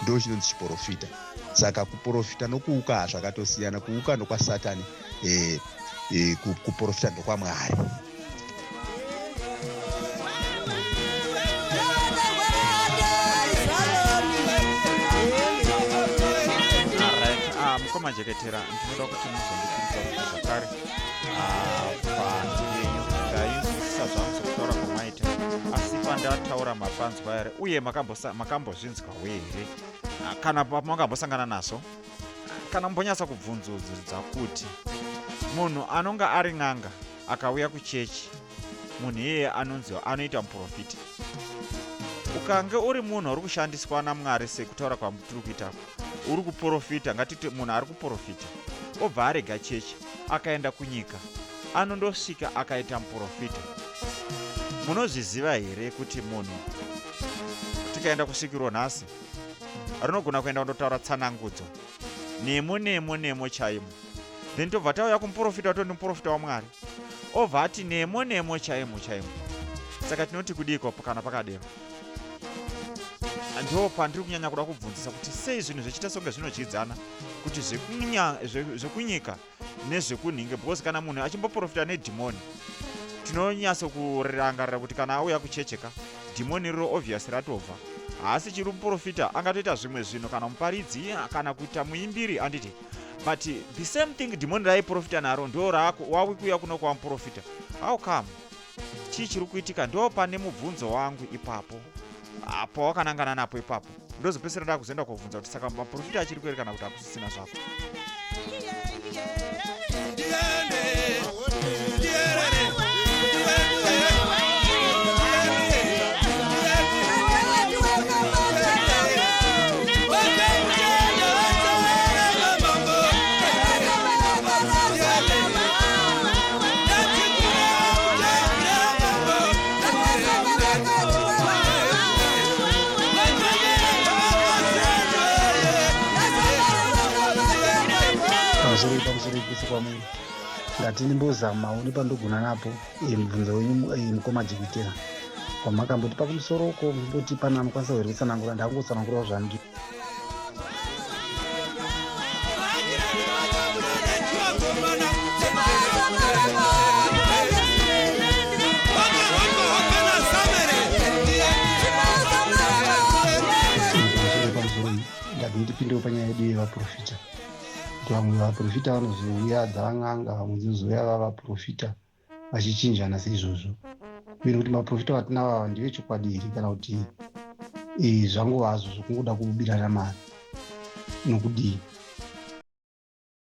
ndo chinonzi chiprofita. Saka kuprofita nokuuka hazvakatosiyana. Kuuka ndokwaSatani, kuprofita ndokwaMwari. Mukomajeketera ndinoda kuti muzondipindura zvakare panzvenyu ndainzwisisa zvamusokutaura kwamaita, asi pandataura mapanzwa here uye makambozvinzwawo here kana makambosangana nazo, kana mumbonyatsa kubvunzudzudza kuti munhu anonga ari n'anga akauya kuchechi, munhu iyeye anoita muprofita. Ukange uri munhu uri kushandiswa naMwari sekutaura kwamutiri kuitako, uri kuprofita, ngatiti munhu ari kuprofita obva arega chechi akaenda kunyika, anondosvika akaita muprofita. Munozviziva here kuti munhu tikaenda kusvikiro nhasi rinogona kuenda kundotaura tsanangudzo nemo chaimo, then tobva tauya kumuprofita toti muprofita waMwari obva ati nemo chaimo. Saka tinoti kudiko kana pakadero. Ndo pandiri kunyanya kuda kubvunzisa kuti sei zvinhu zvichita songe zvinodyidzana, kuti zvekunyika nezvekunhinge. Because kana munhu achimboprofita nedhimoni tinonyatso kurangarira kuti kana auya kuchecheka dhimoni riro obviously ratobva. Asi chiri muprofita angatoita zvimwe zvinhu, kana muparidzi kana kuita muimbiri anditi, but the same thing dhimoni raiprofita naro ndo wawikuya kuno kwa muprofita. How come? Chii chiri kuitika? Ndo pane mubvunzo wangu ipapo. Apo wakanangana napo ipapo ndozopesera nda kuzoenda kuvhunza kuti saka maprofita achiri kweri kana kuti akusisina zvako. pamusoro pese kwamuri ngati ndimbozamawo nepandogona napo mubvunzo wenyu mukoma Jekitera kwamakamboti pakumusoro-ko mumboti pana anokwanisa here kutsanangura ndakungotsanangurawo zvangu ndipindewo panyaya yedu yevaprofita kuti vamwe vaprofita vanozouya dzavang'anga vamwe dzozouya vavaprofita vachichinjana seizvozvo uye kuti maprofita vatinava ndevechokwadi here kana kuti zvangova hazvo zvokungoda kubirana mari nokudii